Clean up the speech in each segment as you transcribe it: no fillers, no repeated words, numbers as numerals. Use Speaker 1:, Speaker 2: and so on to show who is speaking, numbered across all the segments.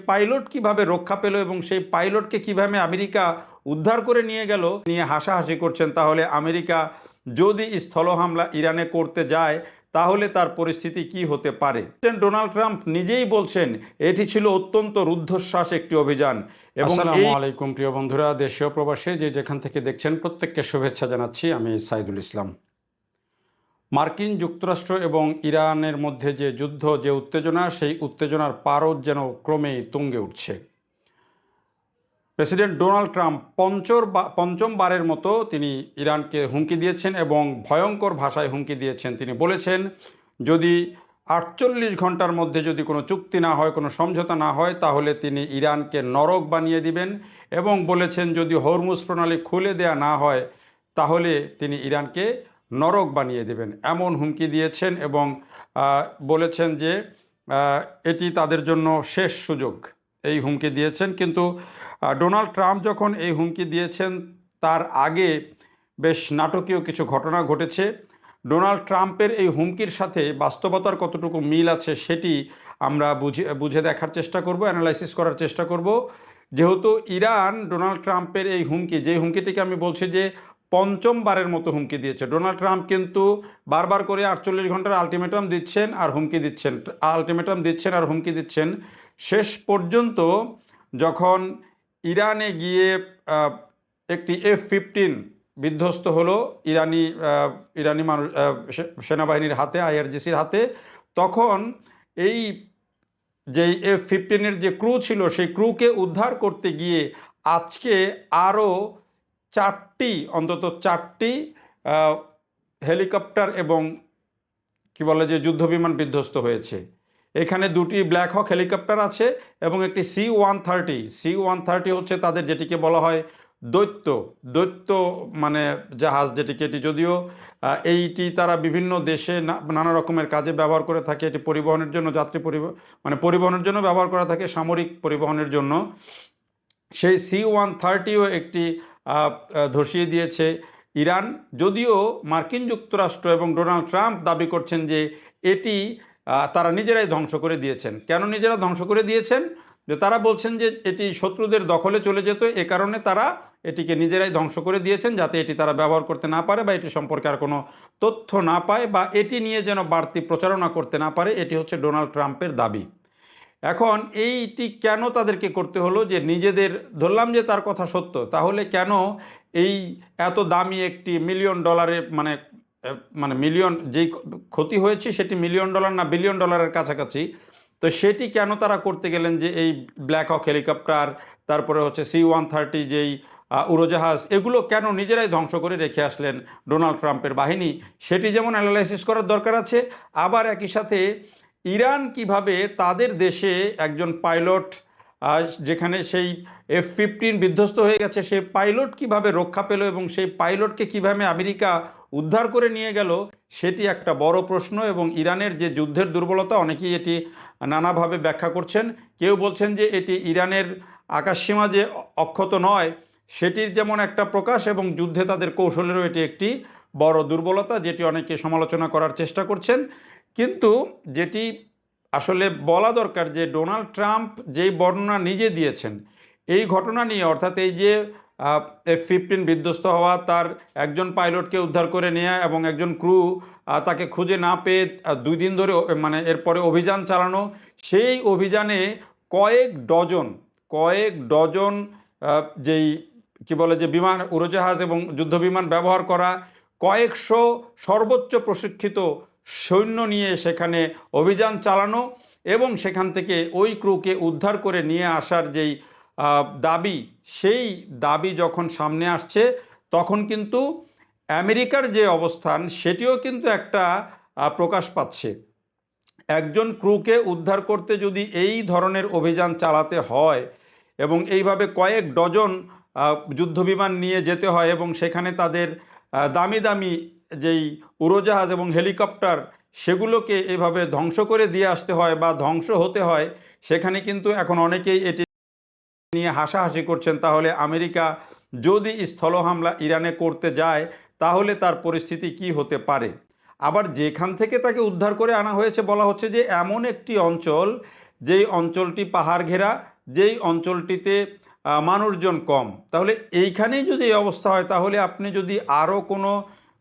Speaker 1: Pilot কিভাবে রক্ষা পেল এবং সেই পাইলটকে কিভাবে আমেরিকা উদ্ধার করে নিয়ে গেল নিয়ে হাসাহাসি করছেন। তাহলে আমেরিকা যদি স্থল হামলা ইরানে করতে যায় তাহলে তার পরিস্থিতি কি হতে পারে। ডোনাল্ড ট্রাম্প নিজেই বলছেন এটি ছিল অত্যন্ত রুদ্ধশ্বাস একটি অভিযান। এবং আসসালামু আলাইকুম প্রিয় বন্ধুরা, দেশীয় প্রবাসী যে যেখান থেকে দেখছেন প্রত্যেককে শুভেচ্ছা জানাচ্ছি। আমি সাইদুল ইসলাম। মার্কিন যুক্তরাষ্ট্র এবং ইরানের মধ্যে যে যুদ্ধ, যে উত্তেজনা, সেই উত্তেজনার পারদ যেন ক্রমেই তুঙ্গে উঠছে। প্রেসিডেন্ট ডোনাল্ড ট্রাম্প পঞ্চমবারের মতো তিনি ইরানকে হুমকি দিয়েছেন এবং ভয়ঙ্কর ভাষায় হুমকি দিয়েছেন। তিনি বলেছেন যদি 48 ঘন্টার মধ্যে যদি কোনো চুক্তি না হয়, কোনো সমঝোতা না হয়, তাহলে তিনি ইরানকে নরক বানিয়ে দিবেন এবং বলেছেন যদি হরমুজ প্রণালী খুলে দেয়া না হয় তাহলে তিনি ইরানকে নরক বানিয়ে দেবেন, এমন হুমকি দিয়েছেন এবং বলেছেন যে এটি তাদের জন্য শেষ সুযোগ, এই হুমকি দিয়েছেন। কিন্তু ডোনাল্ড ট্রাম্প যখন এই হুমকি দিয়েছেন তার আগে বেশ নাটকীয় কিছু ঘটনা ঘটেছে। ডোনাল্ড ট্রাম্পের এই হুমকির সাথে বাস্তবতার কতটুকু মিল আছে সেটি আমরা বুঝে দেখার চেষ্টা করব, অ্যানালাইসিস করার চেষ্টা করব। যেহেতু ইরান ডোনাল্ড ট্রাম্পের এই হুমকি, যে হুমকিটিকে আমি বলছি যে পঞ্চমবারের মতো হুমকি দিয়েছে, ডোনাল্ড ট্রাম্প কিন্তু বারবার করে 48 ঘন্টার আলটিমেটাম দিচ্ছেন আর হুমকি দিচ্ছেন, আলটিমেটাম দিচ্ছেন আর হুমকি দিচ্ছেন। শেষ পর্যন্ত যখন ইরানে গিয়ে একটি F-15 বিধ্বস্ত হলো ইরানি মানুষ সেনাবাহিনীর হাতে, IRGCর হাতে, তখন এই যে F-15-এর যে ক্রু ছিল সেই ক্রুকে উদ্ধার করতে গিয়ে আজকে আরও অন্তত চারটি হেলিকপ্টার এবং কি বলে যে যুদ্ধবিমান বিধ্বস্ত হয়েছে। এখানে দুটি ব্ল্যাক হক হেলিকপ্টার আছে এবং একটি C-130 হচ্ছে তাদের যেটিকে বলা হয় দৈত্য মানে জাহাজ, যেটিকে এটি যদিও এইটি তারা বিভিন্ন দেশে নানা রকমের কাজে ব্যবহার করে থাকে। এটি পরিবহনের জন্য, পরিবহনের জন্য ব্যবহার করা থাকে, সামরিক পরিবহনের জন্য। সেই C-130ও একটি ধসিয়ে দিয়েছে ইরান, যদিও মার্কিন যুক্তরাষ্ট্র এবং ডোনাল্ড ট্রাম্প দাবি করছেন যে এটি তারা নিজেরাই ধ্বংস করে দিয়েছেন। কেন নিজেরা ধ্বংস করে দিয়েছেন? যে তারা বলছেন যে এটি শত্রুদের দখলে চলে যেত, এ কারণে তারা এটিকে নিজেরাই ধ্বংস করে দিয়েছেন, যাতে এটি তারা ব্যবহার করতে না পারে বা এটি সম্পর্কে আর কোনো তথ্য না পায় বা এটি নিয়ে যেন বাড়তি প্রচারণা করতে না পারে। এটি হচ্ছে ডোনাল্ড ট্রাম্পের দাবি। এখন এইটি কেন তাদেরকে করতে হলো? যে নিজেদের, ধরলাম যে তার কথা সত্য, তাহলে কেন এই এত দামি একটি $1 মিলিয়ন মিলিয়ন, যেই ক্ষতি হয়েছে সেটি $1 মিলিয়ন না $1 বিলিয়নের কাছাকাছি, তো সেটি কেন তারা করতে গেলেন? যে এই ব্ল্যাক হক হেলিকপ্টার, তারপরে হচ্ছে C-130 যেই উড়োজাহাজ, এগুলো কেন নিজেরাই ধ্বংস করে রেখে আসলেন ডোনাল্ড ট্রাম্পের বাহিনী, সেটি যেমন অ্যানালাইসিস করার দরকার আছে। আবার একই সাথে ইরান কিভাবে তাদের দেশে একজন পাইলট, যেখানে সেই F-15 বিধ্বস্ত হয়ে গেছে, সেই পাইলট কিভাবে রক্ষা পেল এবং সেই পাইলটকে কিভাবে আমেরিকা উদ্ধার করে নিয়ে গেল, সেটি একটা বড় প্রশ্ন। এবং ইরানের যে যুদ্ধের দুর্বলতা, অনেকেই এটি নানাভাবে ব্যাখ্যা করছেন। কেউ বলছেন যে এটি ইরানের আকাশসীমা যে অক্ষত নয় সেটির যেমন একটা প্রকাশ, এবং যুদ্ধে তাদের কৌশলেরও এটি একটি বড় দুর্বলতা, যেটি অনেকে সমালোচনা করার চেষ্টা করছেন। কিন্তু যেটি আসলে বলা দরকার যে ডোনাল্ড ট্রাম্প যেই বর্ণনা নিজে দিয়েছেন এই ঘটনা নিয়ে, অর্থাৎ এই যে F-15 বিধ্বস্ত হওয়া, তার একজন পাইলটকে উদ্ধার করে নেওয়া এবং একজন ক্রু তাকে খুঁজে না পেয়ে 2 দিন ধরে এরপরে অভিযান চালানো, সেই অভিযানে কয়েক ডজন যেই কি বলে যে বিমান, উড়োজাহাজ এবং যুদ্ধবিমান ব্যবহার করা, কয়েকশো সর্বোচ্চ প্রশিক্ষিত সৈন্য নিয়ে সেখানে অভিযান চালানো এবং সেখান থেকে ওই ক্রুকে উদ্ধার করে নিয়ে আসার যেই দাবি, সেই দাবি যখন সামনে আসছে তখন কিন্তু আমেরিকার যে অবস্থান সেটিও কিন্তু একটা প্রকাশ পাচ্ছে। একজন ক্রুকে উদ্ধার করতে যদি এই ধরনের অভিযান চালাতে হয় এবং এইভাবে কয়েক ডজন যুদ্ধবিমান নিয়ে যেতে হয় এবং সেখানে তাদের দামি দামি যেই উড়োজাহাজ এবং হেলিকপ্টার সেগুলোকে এভাবে ধ্বংস করে দিয়ে আসতে হয় বা ধ্বংস হতে হয়, সেখানে কিন্তু এখন অনেকেই এটি নিয়ে হাসাহাসি করছেন। তাহলে আমেরিকা যদি স্থল হামলা ইরানে করতে যায় তাহলে তার পরিস্থিতি কি হতে পারে? আবার যেখান থেকে তাকে উদ্ধার করে আনা হয়েছে বলা হচ্ছে যে এমন একটি অঞ্চল, যেই অঞ্চলটি পাহাড় ঘেরা, যেই অঞ্চলটিতে মানুষজন কম। তাহলে এইখানেই যদি এই অবস্থা হয়, তাহলে আপনি যদি আরও কোনো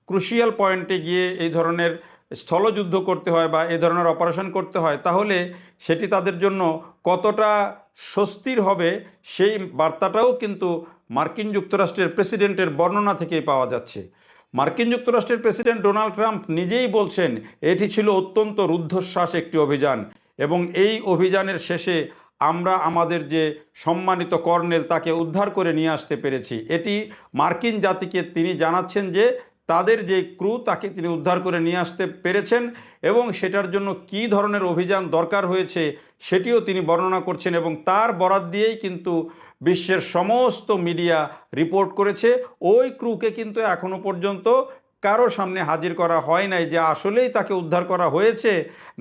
Speaker 1: ক্রুশিয়াল পয়েন্টে গিয়ে এই ধরনের স্থলযুদ্ধ করতে হয় বা এই ধরনের অপারেশন করতে হয়, তাহলে সেটি তাদের জন্য কতটা স্বস্তির হবে সেই বার্তাটাও কিন্তু মার্কিন যুক্তরাষ্ট্রের প্রেসিডেন্টের বর্ণনা থেকেই পাওয়া যাচ্ছে। মার্কিন যুক্তরাষ্ট্রের প্রেসিডেন্ট ডোনাল্ড ট্রাম্প নিজেই বলছেন এটি ছিল অত্যন্ত রুদ্ধশ্বাস একটি অভিযান, এবং এই অভিযানের শেষে আমরা আমাদের যে সম্মানিত কর্নেল তাকে উদ্ধার করে নিয়ে আসতে পেরেছি। এটি মার্কিন জাতিকে তিনি জানাচ্ছেন যে তাদের যে ক্রু তাকে তিনি উদ্ধার করে নিয়ে আসতে পেরেছেন, এবং সেটার জন্য কী ধরনের অভিযান দরকার হয়েছে সেটিও তিনি বর্ণনা করছেন, এবং তার বরাত দিয়েই কিন্তু বিশ্বের সমস্ত মিডিয়া রিপোর্ট করেছে। ওই ক্রুকে কিন্তু এখনো পর্যন্ত কারো সামনে হাজির করা হয় নাই যে আসলেই তাকে উদ্ধার করা হয়েছে,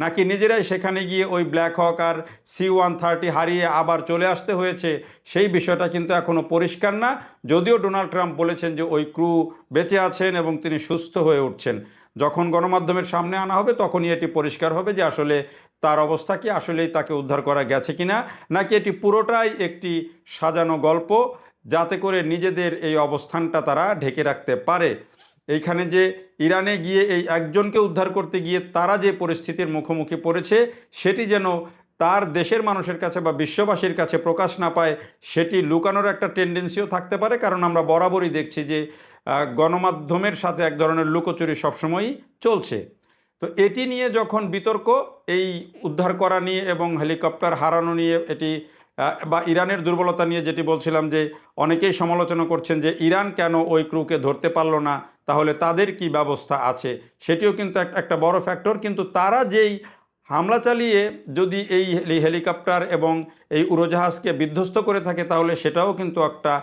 Speaker 1: নাকি নিজেরাই সেখানে গিয়ে ওই ব্ল্যাক হক আর C-130 হারিয়ে আবার চলে আসতে হয়েছে, সেই বিষয়টা কিন্তু এখনও পরিষ্কার না। যদিও ডোনাল্ড ট্রাম্প বলেছেন যে ওই ক্রু বেঁচে আছেন এবং তিনি সুস্থ হয়ে উঠছেন। যখন গণমাধ্যমের সামনে আনা হবে তখনই এটি পরিষ্কার হবে যে আসলে তার অবস্থা কি, আসলেই তাকে উদ্ধার করা গেছে কিনা, নাকি এটি পুরোটাই একটি সাজানো গল্প যাতে করে নিজেদের এই অবস্থানটা তারা ঢেকে রাখতে পারে। এইখানে যে ইরানে গিয়ে এই একজনকে উদ্ধার করতে গিয়ে তারা যে পরিস্থিতির মুখোমুখি পড়েছে সেটি যেন তার দেশের মানুষের কাছে বা বিশ্ববাসীর কাছে প্রকাশ না পায়, সেটি লুকানোর একটা টেন্ডেন্সিও থাকতে পারে। কারণ আমরা বরাবরই দেখছি যে গণমাধ্যমের সাথে এক ধরনের লুকোচুরি সবসময়ই চলছে। তো এটি নিয়ে যখন বিতর্ক, এই উদ্ধার করা নিয়ে এবং হেলিকপ্টার হারানো নিয়ে, এটি বা ইরানের দুর্বলতা নিয়ে যেটি বলছিলাম যে অনেকেই সমালোচনা করছেন যে ইরান কেন ওই ক্রুকে ধরতে পারলো না, তাহলে তাদের কি ব্যবস্থা আছে, সেটিও কিন্তু একটা বড় ফ্যাক্টর। কিন্তু তারা যেই হামলা চালিয়ে যদি এই হেলিকপ্টার এবং এই উড়োজাহাজকে বিধ্বস্ত করে থাকে, তাহলে সেটাও কিন্তু একটা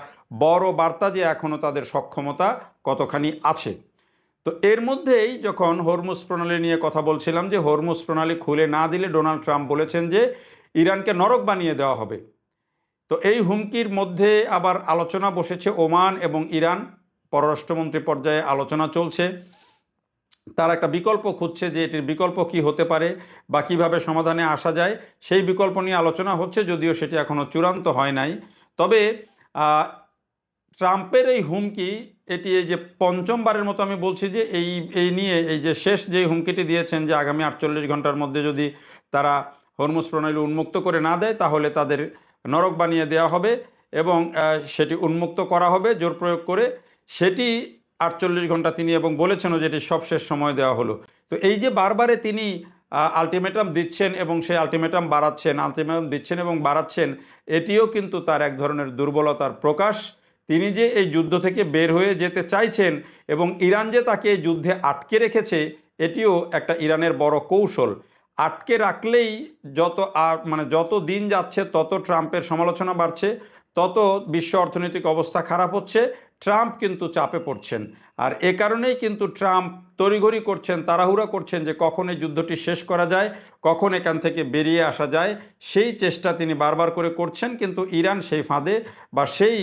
Speaker 1: বড় বার্তা যে এখনও তাদের সক্ষমতা কতখানি আছে। তো এর মধ্যেই যখন হরমুজ প্রণালী নিয়ে কথা বলছিলাম, যে হরমুজ প্রণালী খুলে না দিলে ডোনাল্ড ট্রাম্প বলেছেন যে ইরানকে নরক বানিয়ে দেওয়া হবে। তো এই হুমকির মধ্যে আবার আলোচনা বসেছে ওমান এবং ইরান, পররাষ্ট্রমন্ত্রী পর্যায়ে আলোচনা চলছে। তার একটা বিকল্প খুঁজছে যে এটির বিকল্প কি হতে পারে বা কিভাবে সমাধানে আসা যায়, সেই বিকল্প নিয়ে আলোচনা হচ্ছে, যদিও সেটি এখনও চূড়ান্ত হয় নাই। তবে ট্রাম্পের এই হুমকি, এটি এই যে পঞ্চমবারের মতো আমি বলছি যে এই নিয়ে এই যে শেষ যে হুমকিটি দিয়েছেন যে আগামী 48 ঘন্টার মধ্যে যদি তারা হরমুজ প্রণালী উন্মুক্ত করে না দেয় তাহলে তাদের নরক বানিয়ে দেওয়া হবে এবং সেটি উন্মুক্ত করা হবে জোর প্রয়োগ করে, সেটি 48 ঘন্টা তিনি এবং বলেছেনও যেটি সবশেষ সময় দেওয়া হলো। তো এই যে বারবারে তিনি আলটিমেটাম দিচ্ছেন এবং সেই আলটিমেটাম দিচ্ছেন এবং বাড়াচ্ছেন, এটিও কিন্তু তার এক ধরনের দুর্বলতার প্রকাশ। তিনি যে এই যুদ্ধ থেকে বের হয়ে যেতে চাইছেন এবং ইরান যে তাকে এই যুদ্ধে আটকে রেখেছে, এটিও একটা ইরানের বড় কৌশল। আটকে রাখলেই যত দিন যাচ্ছে তত ট্রাম্পের সমালোচনা বাড়ছে, তত বিশ্ব অর্থনৈতিক অবস্থা খারাপ হচ্ছে, ট্রাম্প কিন্তু চাপে পড়ছেন। আর এ কারণেই কিন্তু ট্রাম্প তড়িঘড়ি করছেন, তাড়াহুড়া করছেন যে কখন এই যুদ্ধটি শেষ করা যায়, কখন এখান থেকে বেরিয়ে আসা যায়, সেই চেষ্টা তিনি বারবার করে করছেন। কিন্তু ইরান সেই ফাঁদে বা সেই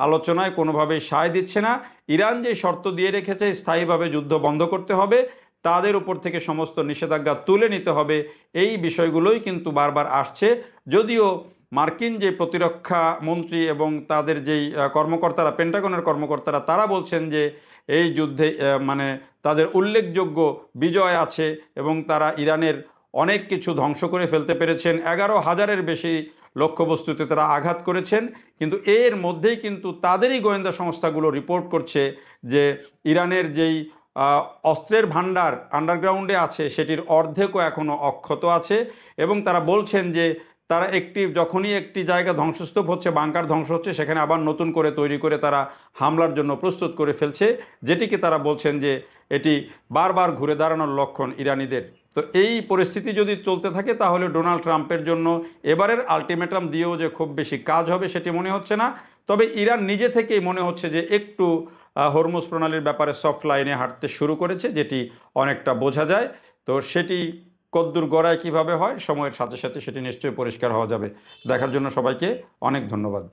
Speaker 1: আলোচনায় কোনোভাবেই সায় দিচ্ছে না। ইরান যে শর্ত দিয়ে রেখেছে স্থায়ীভাবে যুদ্ধ বন্ধ করতে হবে, তাদের উপর থেকে সমস্ত নিষেধাজ্ঞা তুলে নিতে হবে, এই বিষয়গুলোই কিন্তু বারবার আসছে। যদিও মার্কিন যে প্রতিরক্ষা মন্ত্রী এবং তাদের যেই কর্মকর্তারা, পেন্টাগনের কর্মকর্তারা, তারা বলছেন যে এই যুদ্ধে তাদের উল্লেখযোগ্য বিজয় আছে এবং তারা ইরানের অনেক কিছু ধ্বংস করে ফেলতে পেরেছেন। 11,000-এর বেশি লক্ষ্যবস্তুতে তারা আঘাত করেছেন। কিন্তু এর মধ্যেই কিন্তু তাদেরই গোয়েন্দা সংস্থাগুলো রিপোর্ট করছে যে ইরানের যেই অস্ত্রের ভাণ্ডার আন্ডারগ্রাউন্ডে আছে সেটির অর্ধেকও এখনও অক্ষত আছে, এবং তারা বলছেন যে তারা যখনই একটি জায়গা ধ্বংসস্তূপ হচ্ছে, বাংকার ধ্বংস হচ্ছে, সেখানে আবার নতুন করে তৈরি করে তারা হামলার জন্য প্রস্তুত করে ফেলছে, যেটিকে তারা বলছেন যে এটি বারবার ঘুরে দাঁড়ানোর লক্ষণ ইরানিদের। তো এই পরিস্থিতি যদি চলতে থাকে তাহলে ডোনাল্ড ট্রাম্পের জন্য এবারের আলটিমেটাম দিয়েও যে খুব বেশি কাজ হবে সেটি মনে হচ্ছে না। তবে ইরান নিজে থেকেই মনে হচ্ছে যে একটু হরমুজ প্রণালীর ব্যাপারে সফট লাইনে হাঁটতে শুরু করেছে, যেটি অনেকটা বোঝা যায়। তো সেটি কদ্দূর গড়ায় কিভাবে হয়, সময়ের সাথে সাথে সেটি নিশ্চয়ই পরিষ্কার হওয়া যাবে। দেখার জন্য সবাইকে অনেক ধন্যবাদ।